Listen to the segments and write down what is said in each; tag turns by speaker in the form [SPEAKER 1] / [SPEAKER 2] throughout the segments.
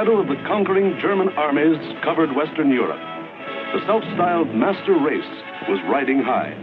[SPEAKER 1] shadow of the conquering German armies covered Western Europe, the self-styled master race was riding high.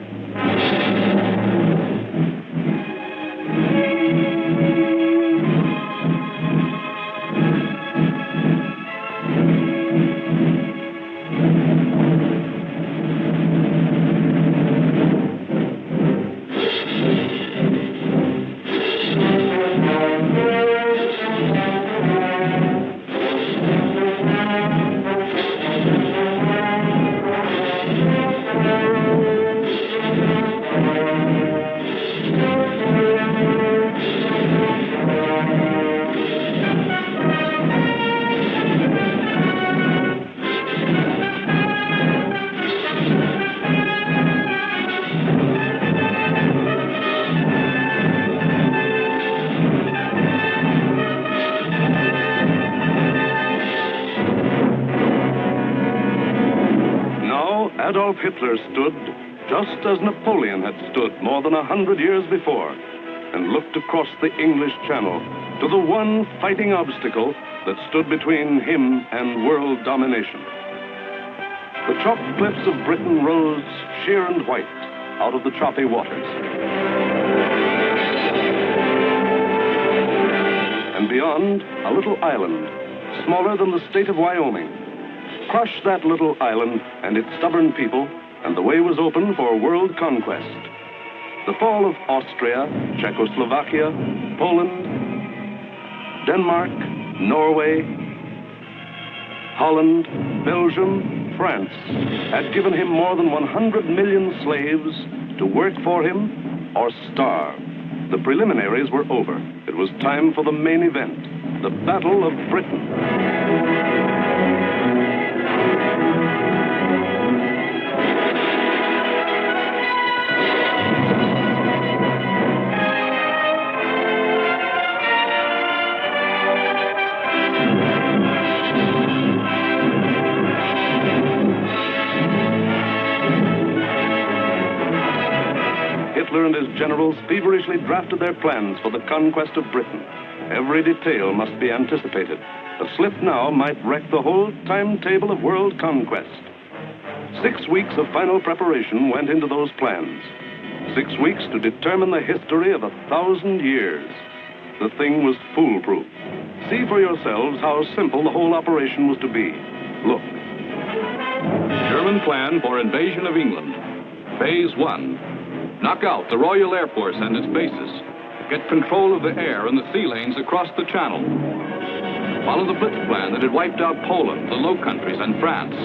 [SPEAKER 1] Adolf Hitler stood just as Napoleon had stood more than 100 years before and looked across the English Channel to the one fighting obstacle that stood between him and world domination. The chalk cliffs of Britain rose sheer and white out of the choppy waters. And beyond, a little island, smaller than the state of Wyoming. Crush that little island and its stubborn people, and the way was open for world conquest. The fall of Austria, Czechoslovakia, Poland, Denmark, Norway, Holland, Belgium, France had given him more than 100 million slaves to work for him or starve. The preliminaries were over. It was time for the main event, the Battle of Britain. Hitler and his generals feverishly drafted their plans for the conquest of Britain. Every detail must be anticipated. A slip now might wreck the whole timetable of world conquest. 6 weeks of final preparation went into those plans. 6 weeks to determine the history of 1,000 years. The thing was foolproof. See for yourselves how simple the whole operation was to be. Look.
[SPEAKER 2] German plan for invasion of England. Phase 1. Knock out the Royal Air Force and its bases. Get control of the air and the sea lanes across the Channel. Follow the Blitz plan that had wiped out Poland, the Low Countries, and France.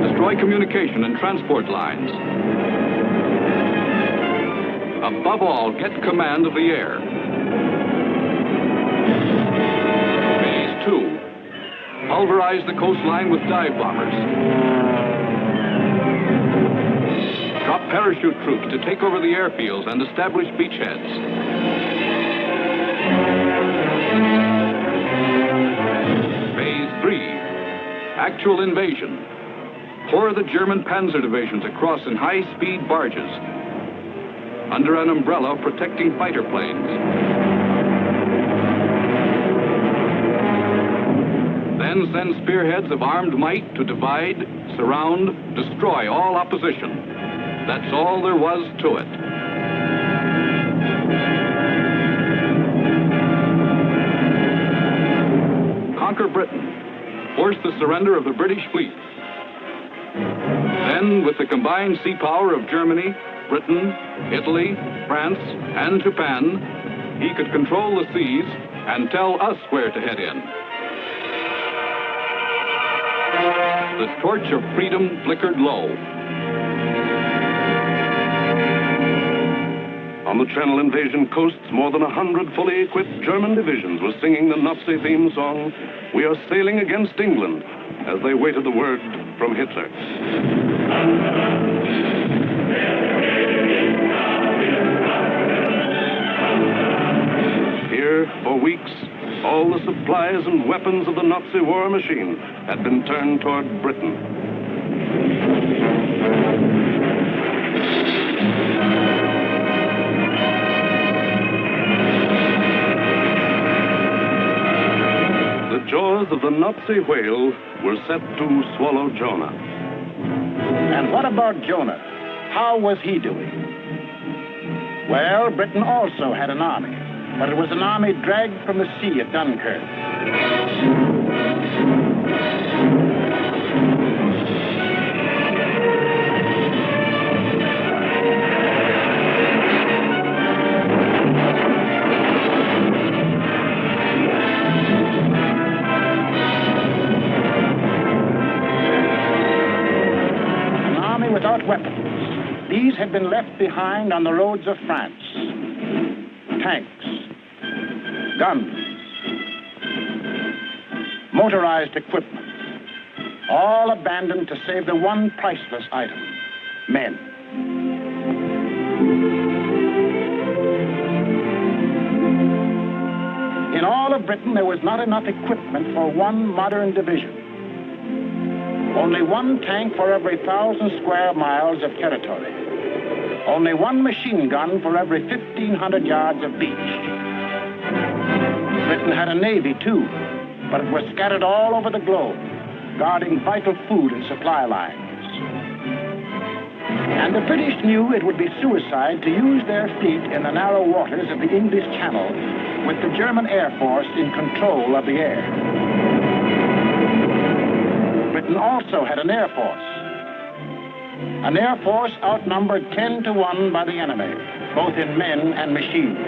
[SPEAKER 2] Destroy communication and transport lines. Above all, get command of the air. Phase 2. Pulverize the coastline with dive bombers. Drop parachute troops to take over the airfields and establish beachheads. Phase 3. Actual invasion. Pour the German panzer divisions across in high-speed barges under an umbrella protecting fighter planes. Then send spearheads of armed might to divide, surround, destroy all opposition. That's all there was to it. Conquer Britain. Force the surrender of the British fleet. Then, with the combined sea power of Germany, Britain, Italy, France, and Japan, he could control the seas and tell us where to head in. The torch of freedom flickered low.
[SPEAKER 1] On the Channel invasion coasts, more than 100 fully equipped German divisions were singing the Nazi theme song, "We are sailing against England," as they waited the word from Hitler. Here, for weeks, all the supplies and weapons of the Nazi war machine had been turned toward Britain. The jaws the Nazi whale were set to swallow Jonah.
[SPEAKER 3] And what about Jonah? How was he doing? Well, Britain also had an army, but it was an army dragged from the sea at Dunkirk. Without weapons. These had been left behind on the roads of France. Tanks, guns, motorized equipment, all abandoned to save the one priceless item, men. In all of Britain, there was not enough equipment for one modern division. Only one tank for every 1,000 square miles of territory. Only one machine gun for every 1,500 yards of beach. Britain had a navy, too, but it was scattered all over the globe, guarding vital food and supply lines. And the British knew it would be suicide to use their fleet in the narrow waters of the English Channel with the German Air Force in control of the air. Britain also had an air force. An air force outnumbered 10 to 1 by the enemy, both in men and machines.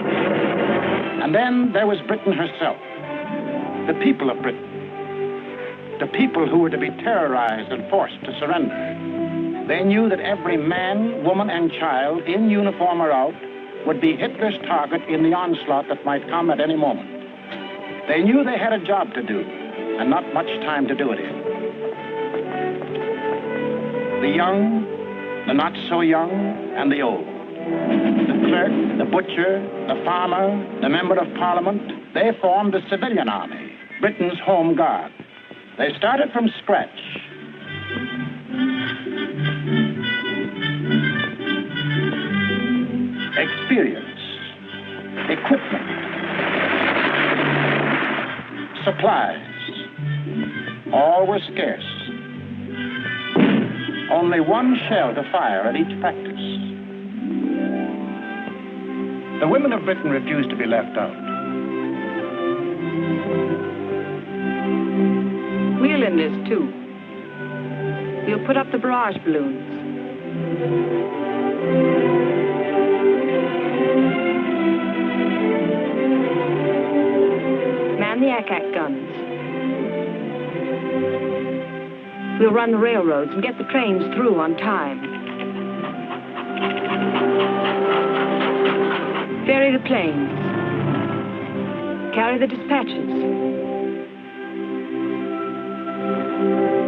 [SPEAKER 3] And then there was Britain herself, the people of Britain, the people who were to be terrorized and forced to surrender. They knew that every man, woman, and child, in uniform or out, would be Hitler's target in the onslaught that might come at any moment. They knew they had a job to do, and not much time to do it in. The young, the not so young, and the old. The clerk, the butcher, the farmer, the member of parliament, they formed the civilian army, Britain's home guard. They started from scratch. Experience, equipment, supplies, all were scarce. Only one shell to fire at each practice. The women of Britain refused to be left out.
[SPEAKER 4] We'll enlist too. We'll put up the barrage balloons. Man the ack guns. We'll run the railroads and get the trains through on time. Ferry the planes. Carry the dispatches.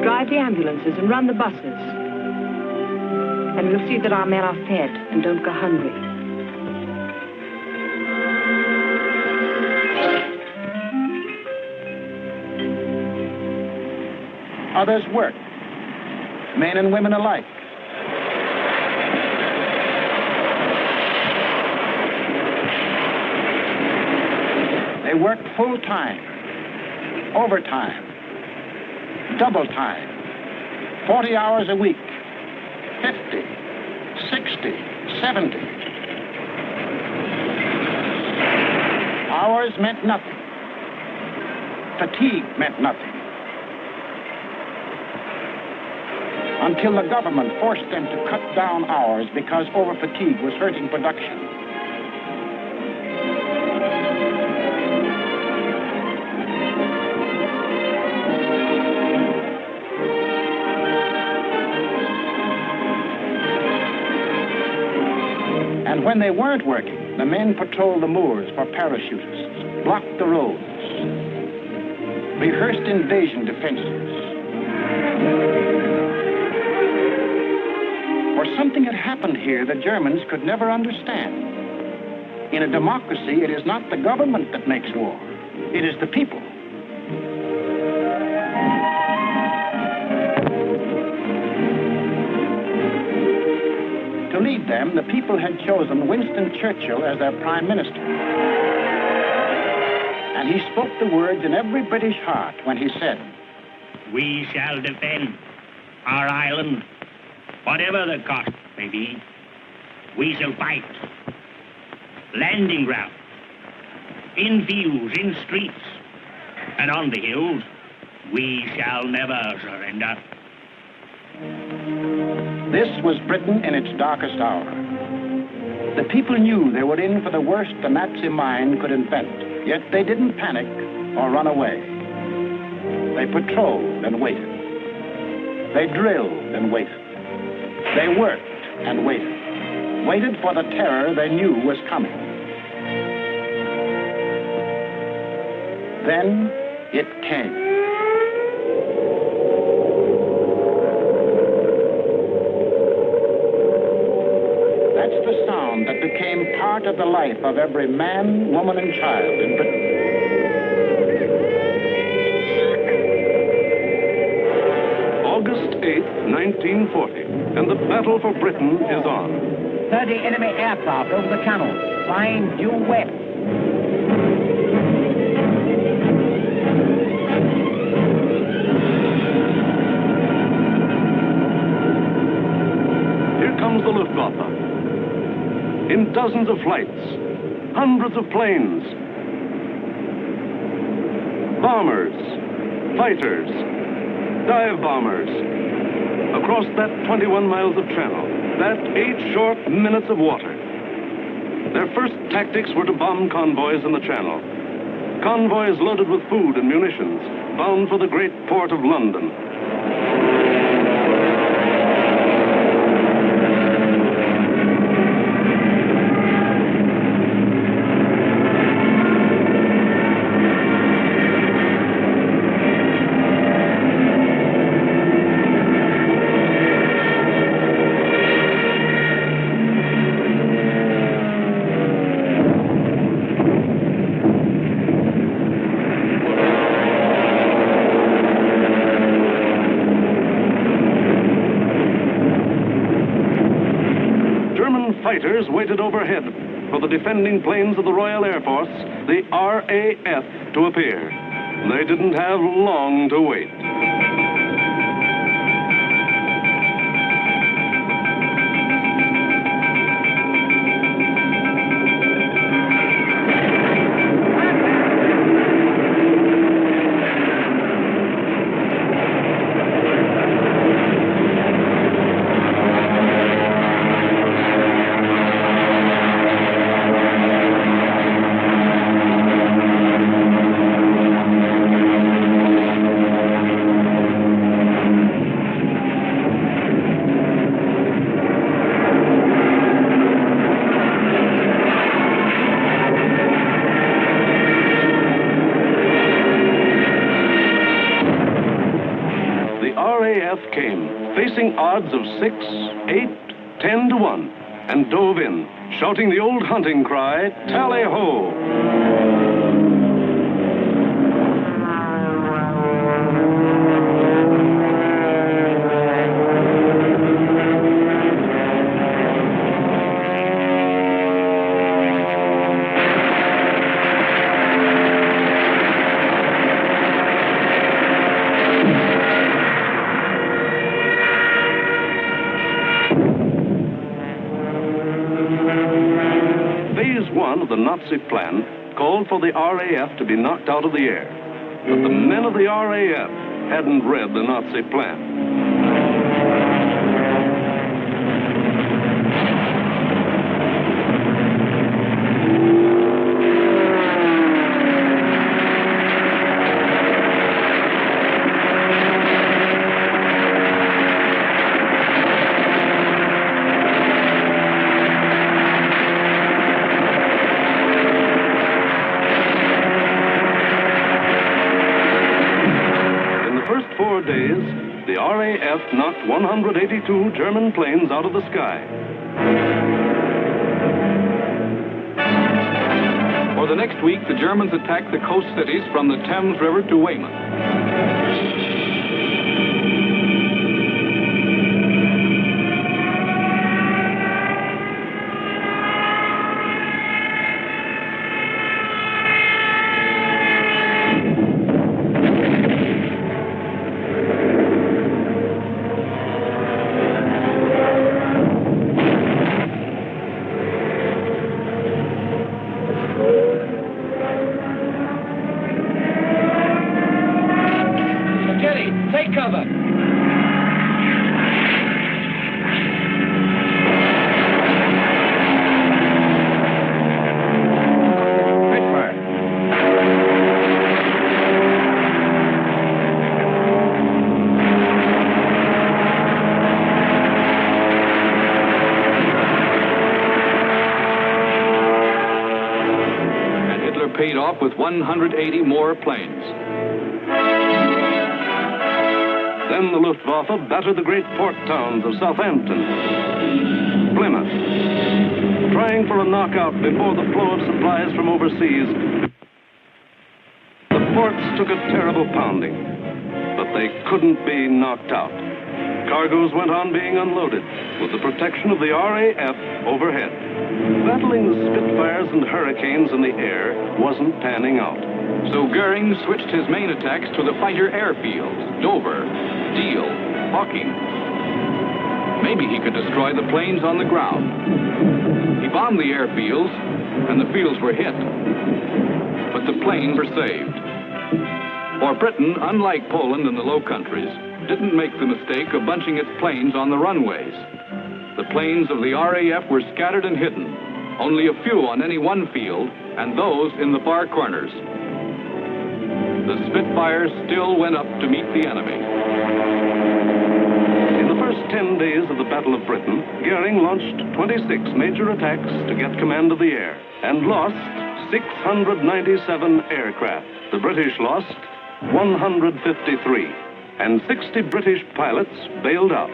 [SPEAKER 4] Drive the ambulances and run the buses. And we'll see that our men are fed and don't go hungry.
[SPEAKER 3] Others worked, men and women alike. They worked full time, overtime, double time, 40 hours a week, 50, 60, 70. Hours meant nothing. Fatigue meant nothing. Until the government forced them to cut down hours because overfatigue was hurting production. And when they weren't working, the men patrolled the moors for parachutists, blocked the roads, rehearsed invasion defenses. For something had happened here the Germans could never understand. In a democracy, it is not the government that makes war. It is the people. To lead them, the people had chosen Winston Churchill as their prime minister. And he spoke the words in every British heart when he said,
[SPEAKER 5] "We shall defend our island, whatever the cost may be. We shall fight. Landing ground, in fields, in streets, and on the hills, we shall never surrender."
[SPEAKER 3] This was Britain in its darkest hour. The people knew they were in for the worst the Nazi mind could invent, yet they didn't panic or run away. They patrolled and waited. They drilled and waited. They worked and waited. Waited for the terror they knew was coming. Then it came. That's the sound that became part of the life of every man, woman, and child in Britain.
[SPEAKER 1] August 8th, 1940, and the battle for Britain is on.
[SPEAKER 6] 30 enemy aircraft over the channel, flying due west.
[SPEAKER 1] Here comes the Luftwaffe. In dozens of flights, hundreds of planes, bombers, fighters, dive bombers, across that 21 miles of channel, that 8 short minutes of water. Their first tactics were to bomb convoys in the channel. Convoys loaded with food and munitions, bound for the great port of London. Fighters waited overhead for the defending planes of the Royal Air Force, the RAF, to appear. They didn't have long to wait. Came, facing odds of 6, 8, 10 to 1, and dove in, shouting the old hunting cry, "Tally-ho!" Phase 1 of the Nazi plan called for the RAF to be knocked out of the air. But the men of the RAF hadn't read the Nazi plan. Days, the RAF knocked 182 German planes out of the sky.
[SPEAKER 2] For the next week, the Germans attacked the coast cities from the Thames River to Weymouth. made off with 180 more planes.
[SPEAKER 1] Then the Luftwaffe battered the great port towns of Southampton, Plymouth, trying for a knockout before the flow of supplies from overseas. The ports took a terrible pounding, but they couldn't be knocked out. Cargoes went on being unloaded with the protection of the RAF overhead. Battling the Spitfires and Hurricanes in the air wasn't panning out.
[SPEAKER 2] So Goering switched his main attacks to the fighter airfields, Dover, Deal, Hawking. Maybe he could destroy the planes on the ground. He bombed the airfields, and the fields were hit. But the planes were saved. For Britain, unlike Poland and the Low Countries, didn't make the mistake of bunching its planes on the runways. The planes of the RAF were scattered and hidden, only a few on any one field, and those in the far corners. The Spitfires still went up to meet the enemy.
[SPEAKER 1] In the first 10 days of the Battle of Britain, Goering launched 26 major attacks to get command of the air and lost 697 aircraft. The British lost 153, and 60 British pilots bailed out.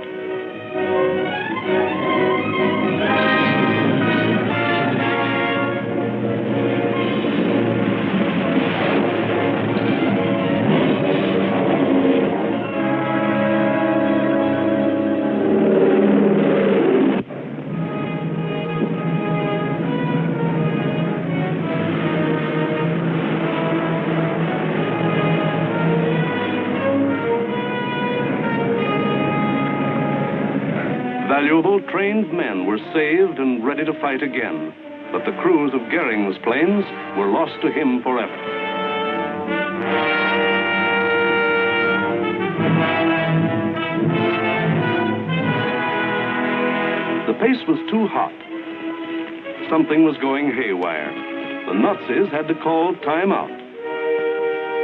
[SPEAKER 1] Valuable trained men were saved and ready to fight again, but the crews of Goering's planes were lost to him forever. The pace was too hot. Something was going haywire. The Nazis had to call time out.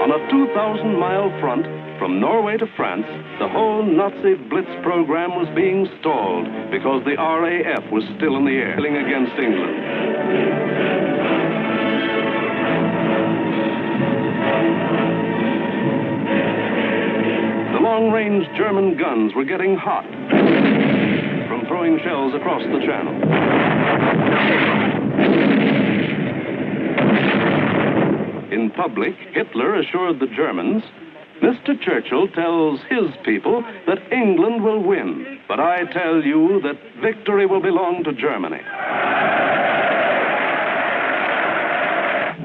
[SPEAKER 1] On a 2,000-mile front, from Norway to France, the whole Nazi Blitz program was being stalled because the RAF was still in the air, fighting against England. The long-range German guns were getting hot from throwing shells across the channel. In public, Hitler assured the Germans, "Mr. Churchill tells his people that England will win, but I tell you that victory will belong to Germany."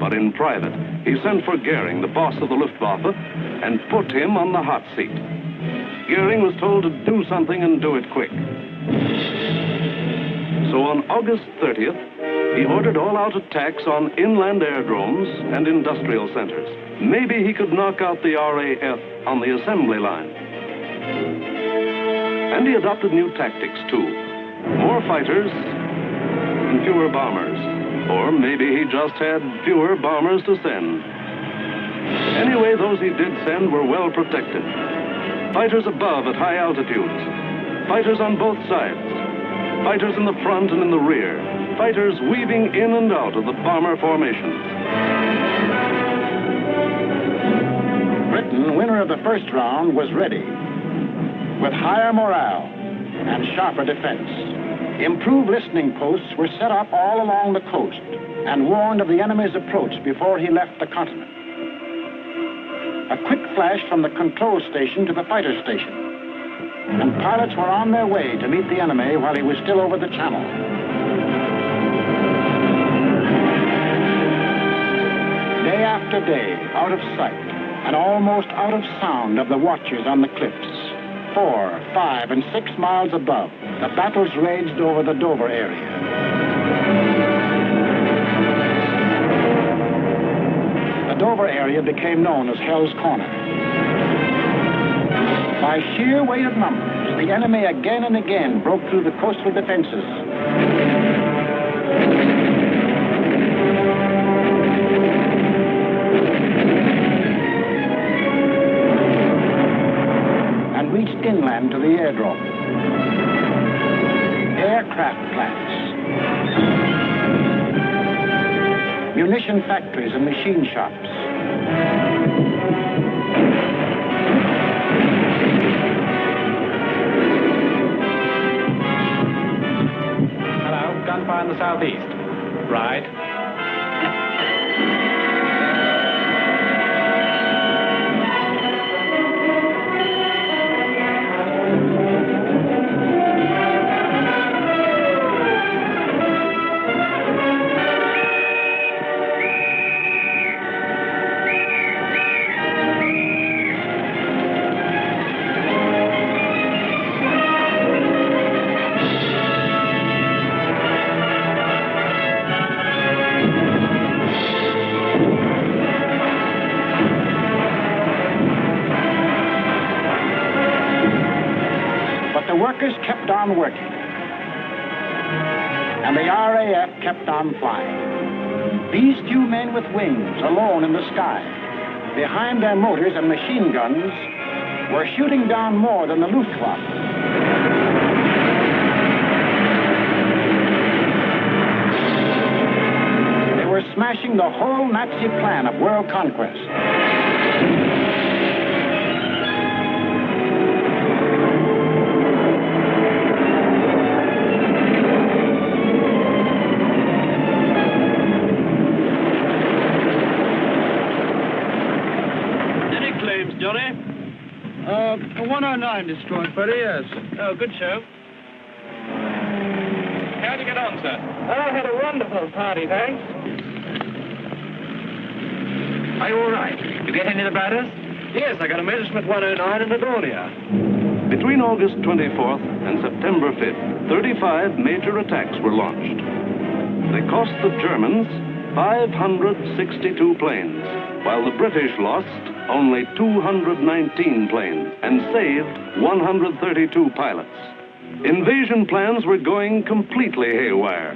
[SPEAKER 1] But in private, he sent for Goering, the boss of the Luftwaffe, and put him on the hot seat. Goering was told to do something and do it quick. So on August 30th, he ordered all-out attacks on inland aerodromes and industrial centers. Maybe he could knock out the RAF on the assembly line. And he adopted new tactics, too. More fighters and fewer bombers. Or maybe he just had fewer bombers to send. Anyway, those he did send were well protected. Fighters above at high altitudes. Fighters on both sides. Fighters in the front and in the rear. Fighters weaving in and out of the bomber formations.
[SPEAKER 3] Britain, winner of the first round, was ready, with higher morale and sharper defense. Improved listening posts were set up all along the coast and warned of the enemy's approach before he left the continent. A quick flash from the control station to the fighter station, and pilots were on their way to meet the enemy while he was still over the channel. Day after day, out of sight and almost out of sound of the watchers on the cliffs, 4, 5, and 6 miles above, the battles raged over the Dover area. The Dover area became known as Hell's Corner. By sheer weight of numbers, the enemy again and again broke through the coastal defenses. And reached inland to the airdrome. Aircraft plants, munition factories and machine shops.
[SPEAKER 7] Hello, gunfire in the southeast. Right.
[SPEAKER 3] Workers kept on working, and the RAF kept on flying. These two men with wings, alone in the sky, behind their motors and machine guns, were shooting down more than the Luftwaffe. They were smashing the whole Nazi plan of world conquest.
[SPEAKER 8] Johnny? 109 destroyed, buddy, yes. Oh, good show.
[SPEAKER 2] How'd you get on, sir?
[SPEAKER 8] I had a wonderful party, thanks.
[SPEAKER 7] Are you all right? You get any of the bladders?
[SPEAKER 8] Yes, I got a Messerschmitt 109 in Livonia.
[SPEAKER 1] Between August 24th and September 5th, 35 major attacks were launched. They cost the Germans 562 planes, while the British lost only 219 planes and saved 132 pilots. Invasion plans were going completely haywire.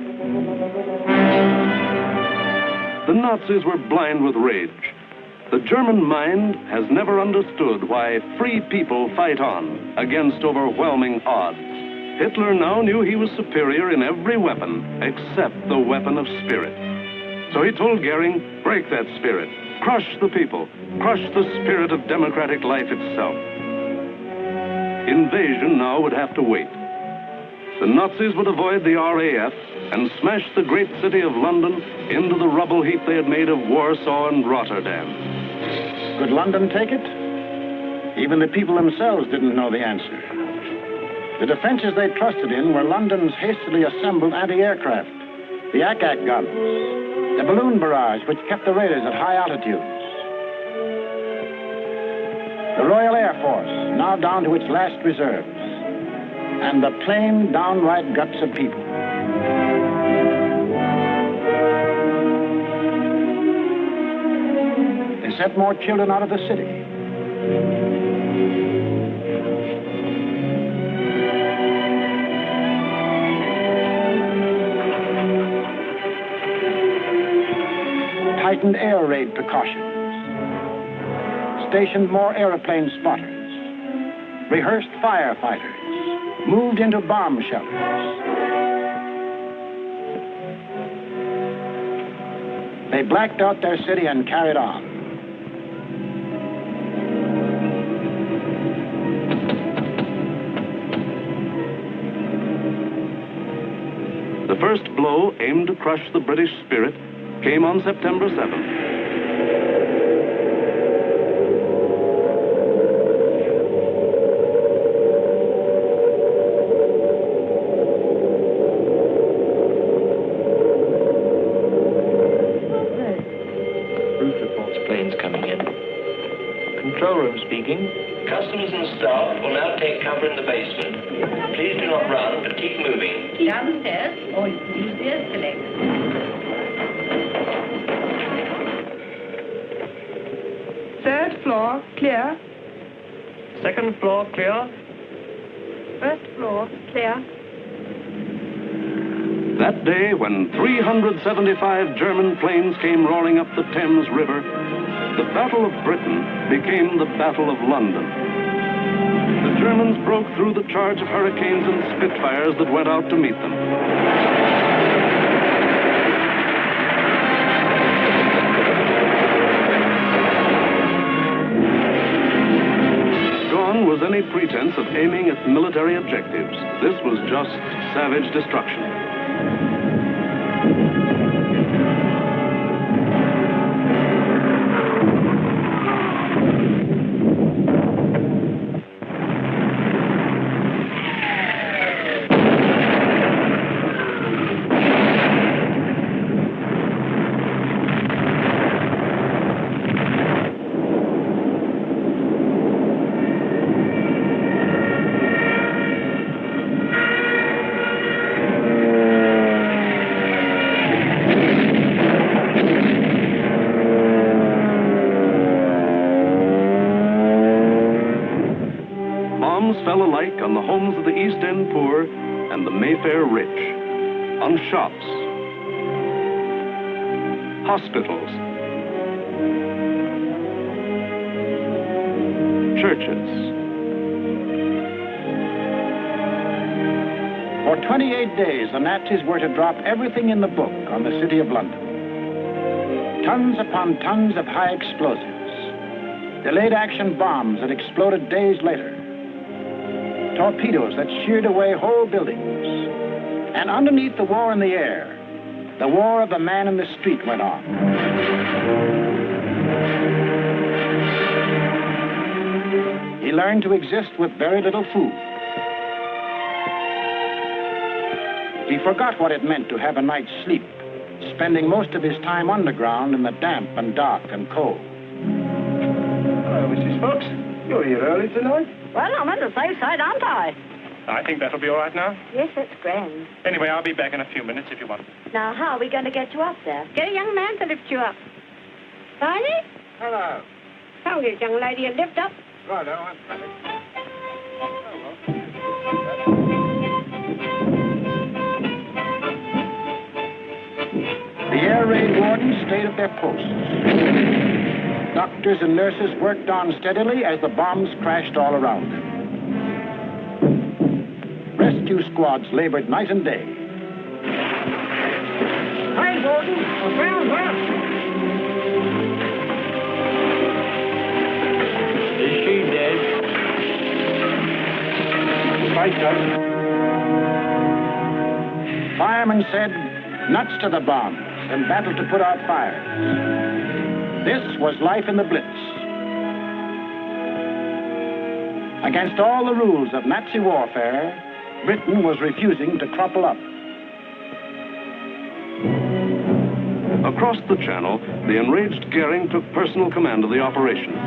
[SPEAKER 1] The Nazis were blind with rage. The German mind has never understood why free people fight on against overwhelming odds. Hitler now knew he was superior in every weapon except the weapon of spirit. So he told Goering, break that spirit. Crush the people. Crush the spirit of democratic life itself. Invasion now would have to wait. The Nazis would avoid the RAF and smash the great city of London into the rubble heap they had made of Warsaw and Rotterdam.
[SPEAKER 3] Could London take it? Even the people themselves didn't know the answer. The defenses they trusted in were London's hastily assembled anti-aircraft, the ack-ack guns, the balloon barrage which kept the raiders at high altitudes. The Royal Air Force, now down to its last reserves, and the plain, downright guts of people. They sent more children out of the city. Tightened air raid precautions. Stationed more airplane spotters. Rehearsed firefighters. Moved into bomb shelters. They blacked out their city and carried on.
[SPEAKER 1] The first blow, aimed to crush the British spirit, came on September 7th.
[SPEAKER 9] Customers and staff will now take cover in the basement. Please do not run, but keep moving.
[SPEAKER 10] Down the stairs, or you can use the escalator.
[SPEAKER 4] Third floor, clear.
[SPEAKER 8] Second floor, clear.
[SPEAKER 4] First floor, clear.
[SPEAKER 1] That day, when 375 German planes came roaring up the Thames River, the Battle of Britain became the Battle of London. The Germans broke through the charge of Hurricanes and Spitfires that went out to meet them. gone was any pretense of aiming at military objectives. This was just savage destruction. Fell alike on the homes of the East End poor and the Mayfair rich, on shops, hospitals, churches.
[SPEAKER 3] For 28 days, the Nazis were to drop everything in the book on the city of London. Tons upon tons of high explosives, delayed action bombs that exploded days later, torpedoes that sheared away whole buildings. And underneath the war in the air, the war of the man in the street went on. He learned to exist with very little food. He forgot what it meant to have a night's sleep, spending most of his time underground in the damp and dark and cold.
[SPEAKER 11] Hello, Mrs. Fox. You're here early tonight?
[SPEAKER 10] Well, I'm on the safe side, aren't I?
[SPEAKER 7] I think that'll be all right now.
[SPEAKER 10] Yes, that's grand.
[SPEAKER 7] Anyway, I'll be back in a few minutes if you want.
[SPEAKER 10] Now, how are we going to get you up there? Get a young man to lift you up. Barney?
[SPEAKER 11] Hello.
[SPEAKER 10] Tell this young lady to lift up.
[SPEAKER 11] Righto, I'm coming.
[SPEAKER 3] The air raid wardens stayed at their posts. Doctors and nurses worked on steadily as the bombs crashed all around them. Rescue squads labored night and day.
[SPEAKER 10] Hi, Gordon. Around left.
[SPEAKER 11] Is she dead? Fight us.
[SPEAKER 3] Firemen said, nuts to the bombs and battled to put out fires. This was life in the Blitz. Against all the rules of Nazi warfare, Britain was refusing to crumple up.
[SPEAKER 1] Across the Channel, the enraged Goering took personal command of the operations.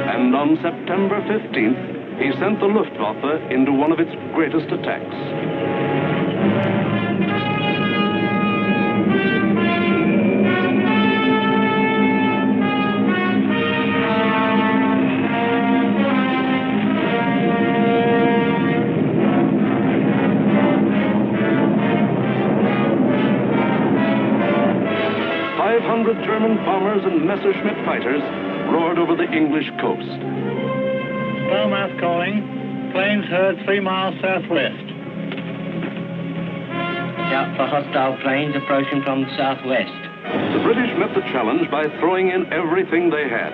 [SPEAKER 1] And on September 15th, he sent the Luftwaffe into one of its greatest attacks. German bombers and Messerschmitt fighters roared over the English coast.
[SPEAKER 12] Starmouth calling. Planes heard 3 miles southwest.
[SPEAKER 13] Shout for hostile planes approaching from the southwest.
[SPEAKER 1] The British met the challenge by throwing in everything they had.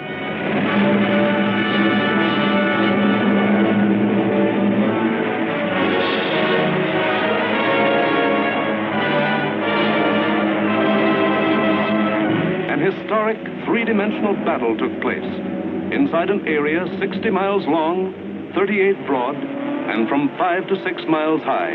[SPEAKER 1] Historic three-dimensional battle took place inside an area 60 miles long, 38 broad, and from 5 to 6 miles high.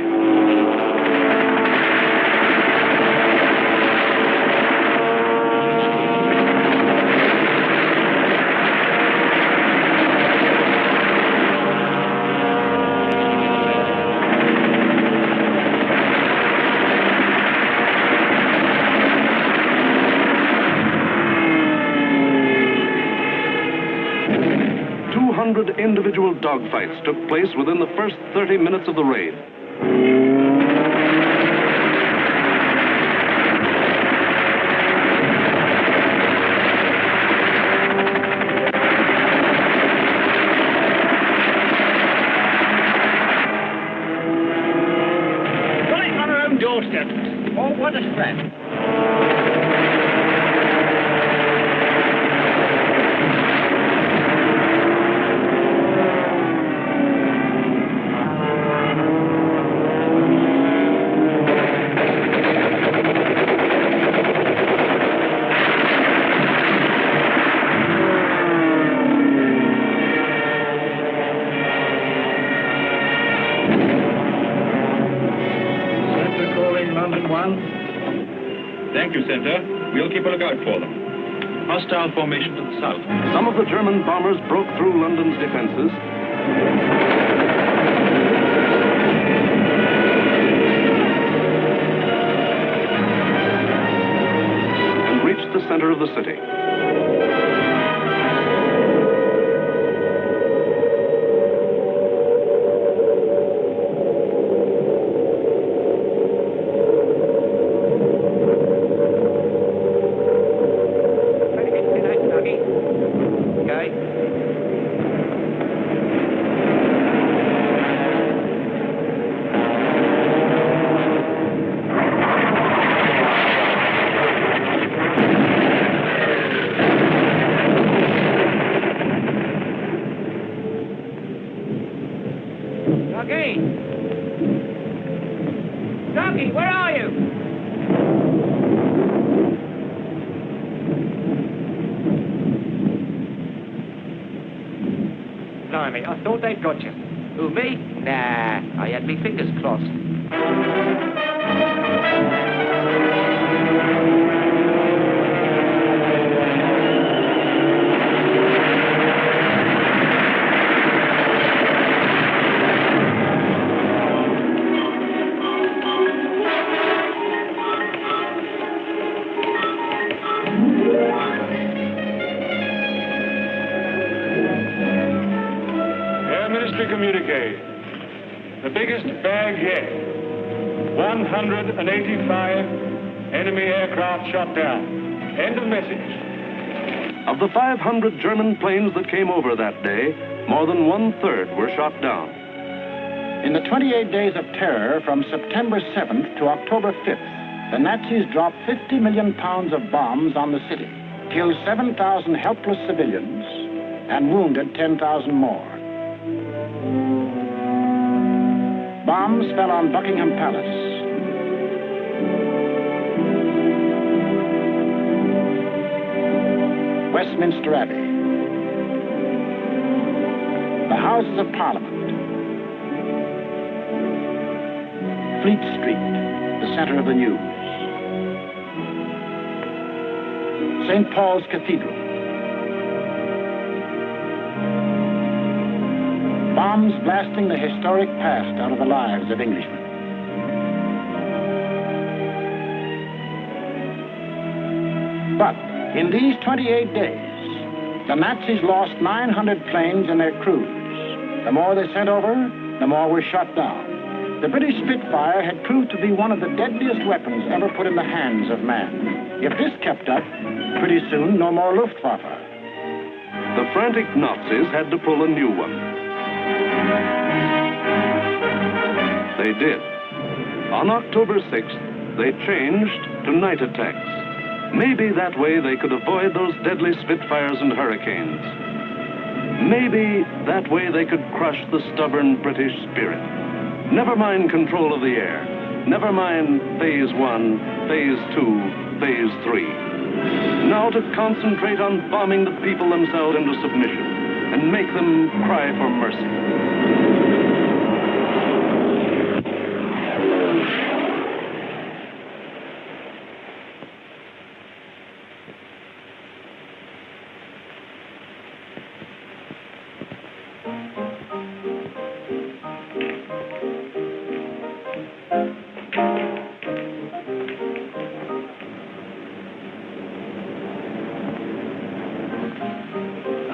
[SPEAKER 1] 200 individual dogfights took place within the first 30 minutes of the raid.
[SPEAKER 12] Right on our own doorstep. Oh, what a scrap.
[SPEAKER 14] one.
[SPEAKER 15] Thank you, Senator. We'll keep a lookout for them. Hostile formation to the south.
[SPEAKER 1] Some of the German bombers broke through London's defenses. And reached the center of the city.
[SPEAKER 6] Ducky, where are you? Blimey, I thought they'd got you. Who, me? Nah, I had me fingers crossed.
[SPEAKER 15] Communique. The biggest bag yet. 185 enemy aircraft shot down. End of message.
[SPEAKER 1] Of the 500 German planes that came over that day, more than 1/3 were shot down.
[SPEAKER 3] In the 28 days of terror from September 7th to October 5th, the Nazis dropped 50 million pounds of bombs on the city, killed 7,000 helpless civilians, and wounded 10,000 more. Bombs fell on Buckingham Palace, Westminster Abbey, the Houses of Parliament, Fleet Street, the center of the news, St. Paul's Cathedral. Bombs blasting the historic past out of the lives of Englishmen. But in these 28 days, the Nazis lost 900 planes and their crews. The more they sent over, the more were shot down. The British Spitfire had proved to be one of the deadliest weapons ever put in the hands of man. If this kept up, pretty soon no more Luftwaffe.
[SPEAKER 1] The frantic Nazis had to pull a new one. They did. On October 6th, they changed to night attacks. Maybe that way they could avoid those deadly Spitfires and Hurricanes. Maybe that way they could crush the stubborn British spirit. Never mind control of the air. Never mind Phase 1, Phase 2, Phase 3. Now to concentrate on bombing the people themselves into submission and make them cry for mercy.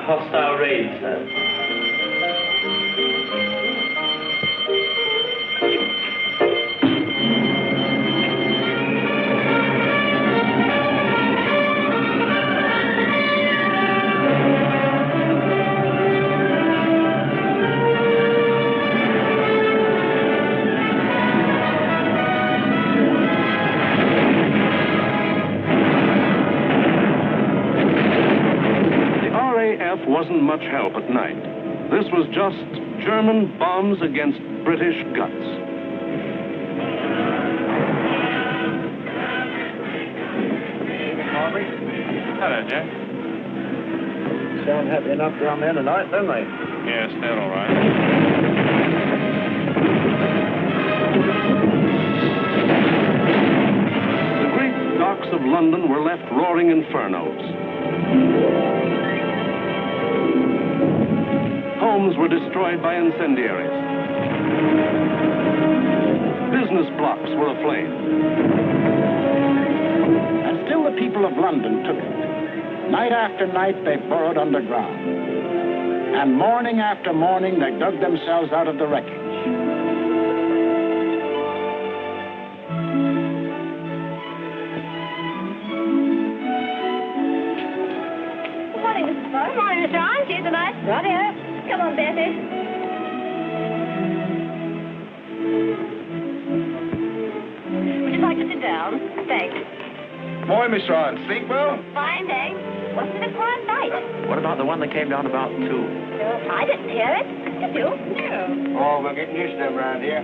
[SPEAKER 9] Hostile raid, sir.
[SPEAKER 1] Wasn't much help at night. This was just German bombs against British guts.
[SPEAKER 15] Harvey? Hello, Jack.
[SPEAKER 11] Sound happy enough down there tonight, don't they?
[SPEAKER 15] Yes, they're all right.
[SPEAKER 1] docks of London were left roaring infernos. Homes were destroyed by incendiaries. Business blocks were aflame.
[SPEAKER 3] And still the people of London took it. Night after night, they burrowed underground. And morning after morning, they dug themselves out of the wreckage.
[SPEAKER 10] Good morning, Mrs. Ford. Good morning, Mr. Arms. Here's the night. Right here. Come on, Bessie. Would you like to sit down? Thanks.
[SPEAKER 11] Morning, Mr. Arns. Sleep well?
[SPEAKER 10] Fine, thanks. Wasn't it a quiet night?
[SPEAKER 6] What about the one that came down about 2?
[SPEAKER 10] I didn't hear it. Did you? No.
[SPEAKER 11] Oh, we're getting used to them around here.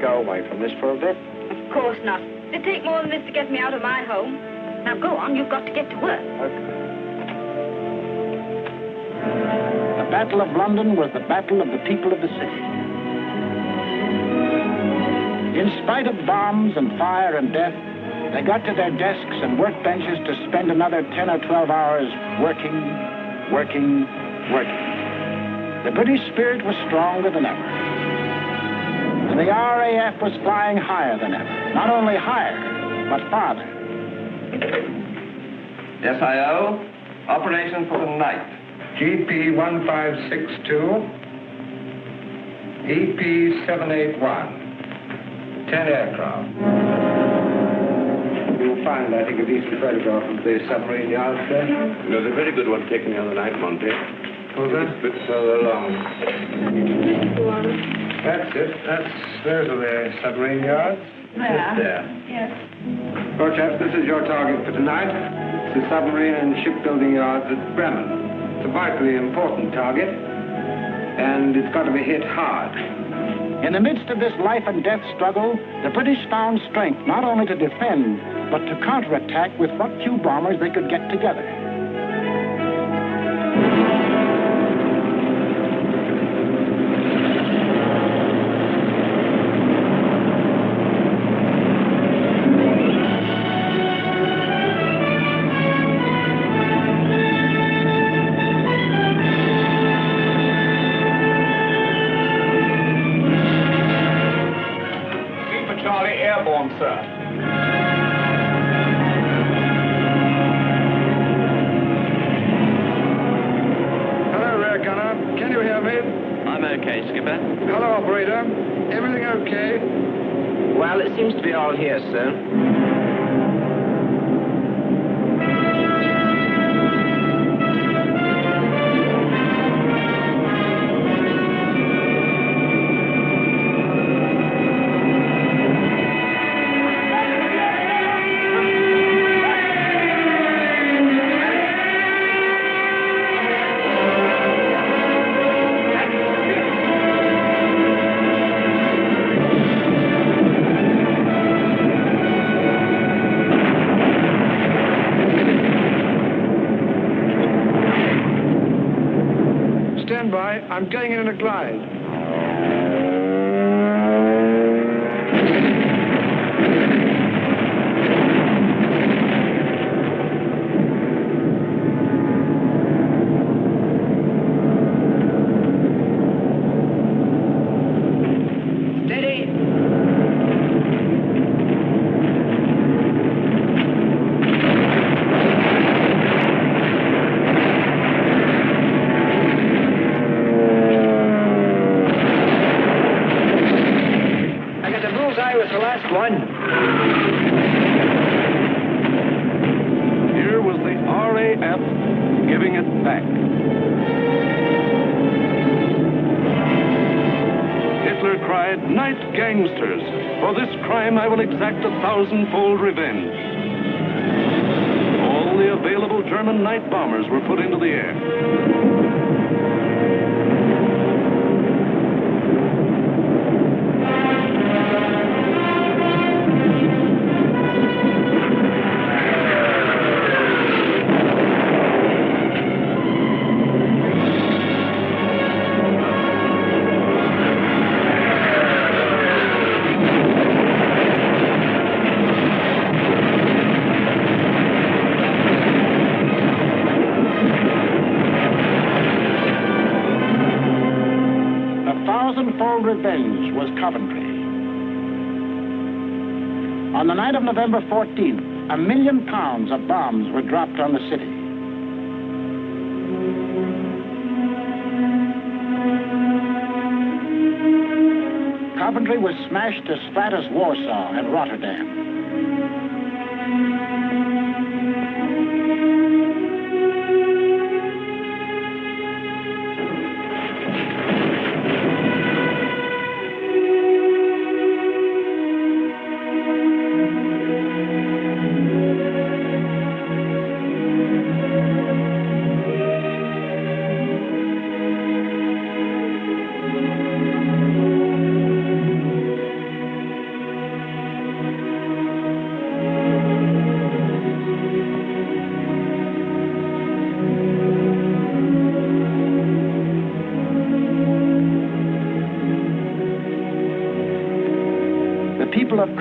[SPEAKER 11] Go away from this for a bit?
[SPEAKER 4] Of course not. It'd take more than this to get me out of my home. Now go on, you've got to get to work.
[SPEAKER 3] Okay. The Battle of London was the battle of the people of the city. In spite of bombs and fire and death, they got to their desks and workbenches to spend another 10 or 12 hours working. The British spirit was stronger than ever. And the RAF was flying higher than ever. Not only higher, but farther.
[SPEAKER 14] Yes, I.O. Operation for the night.
[SPEAKER 11] GP 1562, EP 781. 10 aircraft. You'll find, I think, a decent photograph of the submarine yards there.
[SPEAKER 1] There's a very good one taken the other night, Monty.
[SPEAKER 11] Was that?
[SPEAKER 1] A bit further along.
[SPEAKER 11] That's it. Those are the submarine yards.
[SPEAKER 10] Yeah.
[SPEAKER 11] There.
[SPEAKER 10] Yes.
[SPEAKER 11] Well, chaps, this is your target for tonight. It's the submarine and shipbuilding yards at Bremen. It's a vitally important target, and it's got to be hit hard.
[SPEAKER 3] In the midst of this life and death struggle, the British found strength not only to defend, but to counterattack with what few bombers they could get together.
[SPEAKER 11] Sir. Hello, rear gunner. Can you hear me?
[SPEAKER 6] I'm okay, Skipper.
[SPEAKER 11] Hello, operator. Everything okay?
[SPEAKER 6] Well, it seems to be all here, sir.
[SPEAKER 11] Stand by. I'm going in a glide.
[SPEAKER 1] gangsters. For this crime, I will exact 1,000-fold revenge. All the available German night bombers were put into the air.
[SPEAKER 3] Revenge was Coventry. On the night of November 14th, £1 million of bombs were dropped on the city. Coventry was smashed as flat as Warsaw and Rotterdam.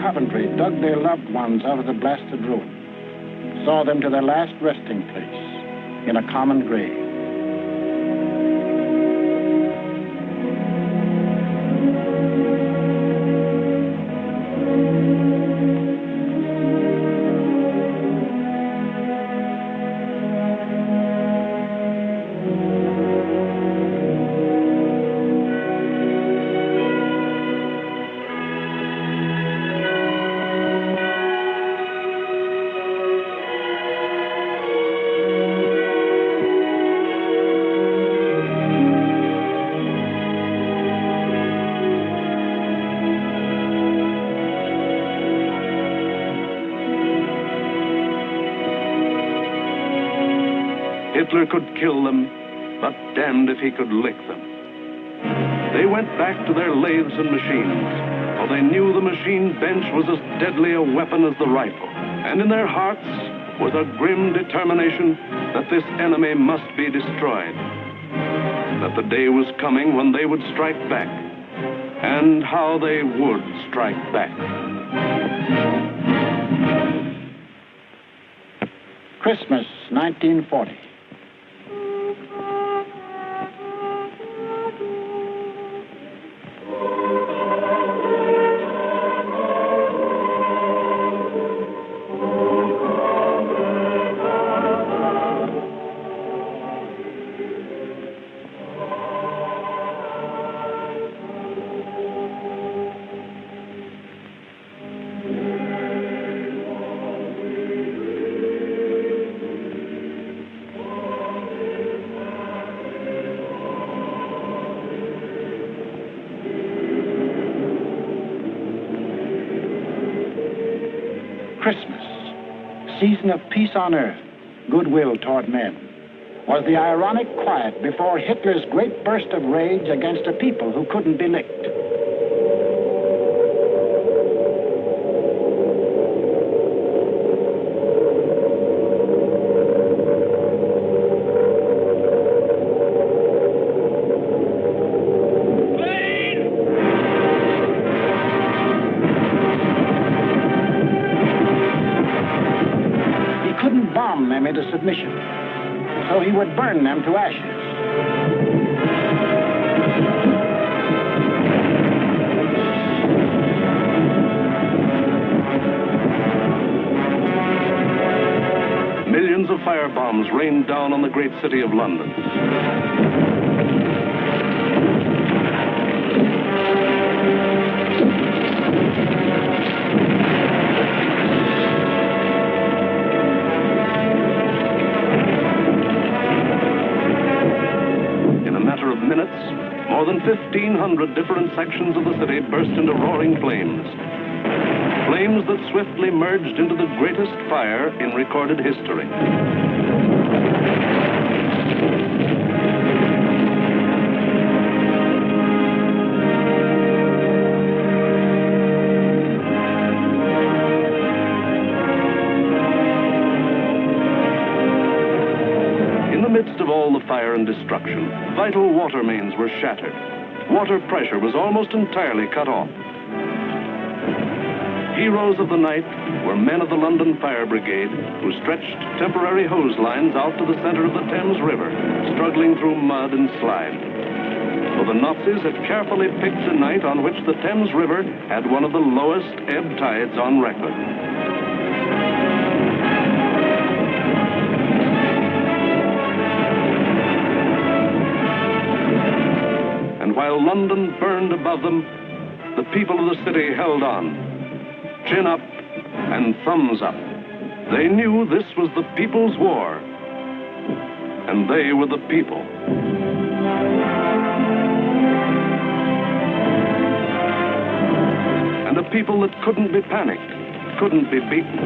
[SPEAKER 3] Coventry dug their loved ones out of the blasted ruin, saw them to their last resting place in a common grave.
[SPEAKER 1] Hitler could kill them, but damned if he could lick them. They went back to their lathes and machines, for they knew the machine bench was as deadly a weapon as the rifle. And in their hearts was a grim determination that this enemy must be destroyed. That the day was coming when they would strike back, and how they would strike back.
[SPEAKER 3] Christmas, 1940. Christmas, season of peace on earth, goodwill toward men, was the ironic quiet before Hitler's great burst of rage against a people who couldn't be licked. Bomb them into submission, so he would burn them to ashes.
[SPEAKER 1] Millions of firebombs rained down on the great city of London. more than 1,500 different sections of the city burst into roaring flames. Flames that swiftly merged into the greatest fire in recorded history. In the midst of all the fire and destruction, vital water mains were shattered. Water pressure was almost entirely cut off. Heroes of the night were men of the London Fire Brigade who stretched temporary hose lines out to the center of the Thames River, struggling through mud and slime. For the Nazis had carefully picked a night on which the Thames River had one of the lowest ebb tides on record. And while London burned above them, the people of the city held on. Chin up and thumbs up. They knew this was the people's war, and they were the people. And a people that couldn't be panicked, couldn't be beaten.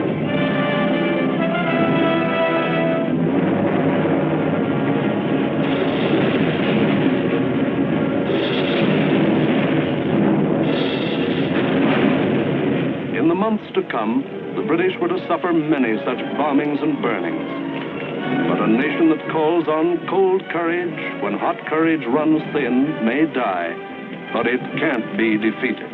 [SPEAKER 1] In the months to come, the British were to suffer many such bombings and burnings. But a nation that calls on cold courage when hot courage runs thin may die, but it can't be defeated.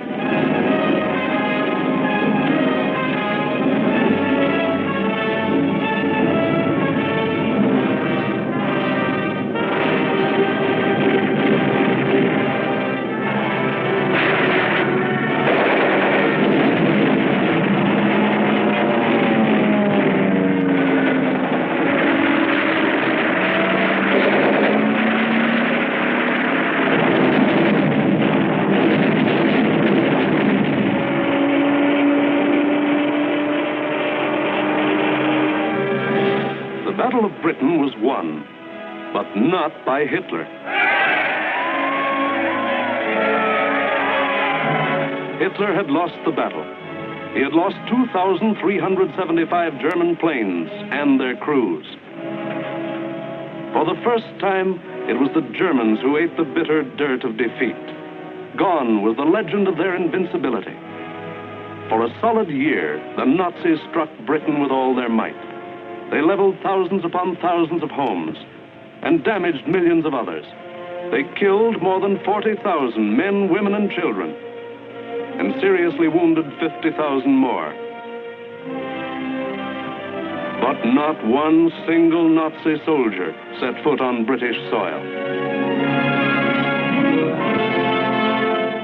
[SPEAKER 1] The Battle of Britain was won, but not by Hitler. Hitler had lost the battle. He had lost 2,375 German planes and their crews. For the first time, it was the Germans who ate the bitter dirt of defeat. Gone was the legend of their invincibility. For a solid year, the Nazis struck Britain with all their might. They leveled thousands upon thousands of homes and damaged millions of others. They killed more than 40,000 men, women, and children, and seriously wounded 50,000 more. But not one single Nazi soldier set foot on British soil.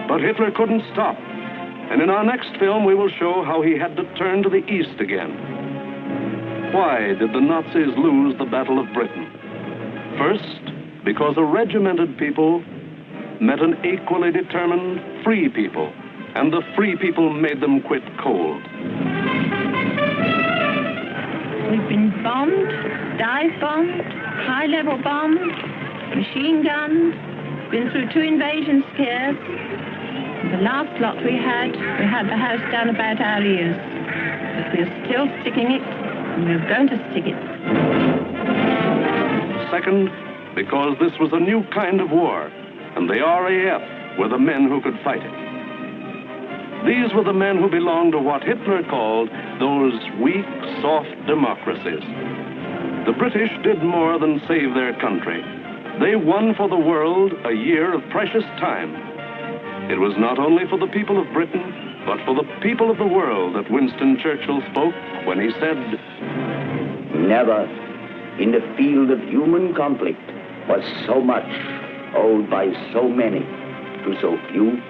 [SPEAKER 1] But Hitler couldn't stop, and in our next film we will show how he had to turn to the east again. Why did the Nazis lose the Battle of Britain? First, because a regimented people met an equally determined free people, and the free people made them quit cold.
[SPEAKER 16] We've been bombed, dive-bombed, high-level bombed, machine gunned, been through 2 invasion scares. The last lot we had the house down about our ears. But we're still sticking it. We're going to stick it.
[SPEAKER 1] Second, because this was a new kind of war, and the RAF were the men who could fight it. These were the men who belonged to what Hitler called those weak, soft democracies. The British did more than save their country. They won for the world a year of precious time. It was not only for the people of Britain, but for the people of the world that Winston Churchill spoke when he said,
[SPEAKER 17] "Never in the field of human conflict was so much owed by so many to so few."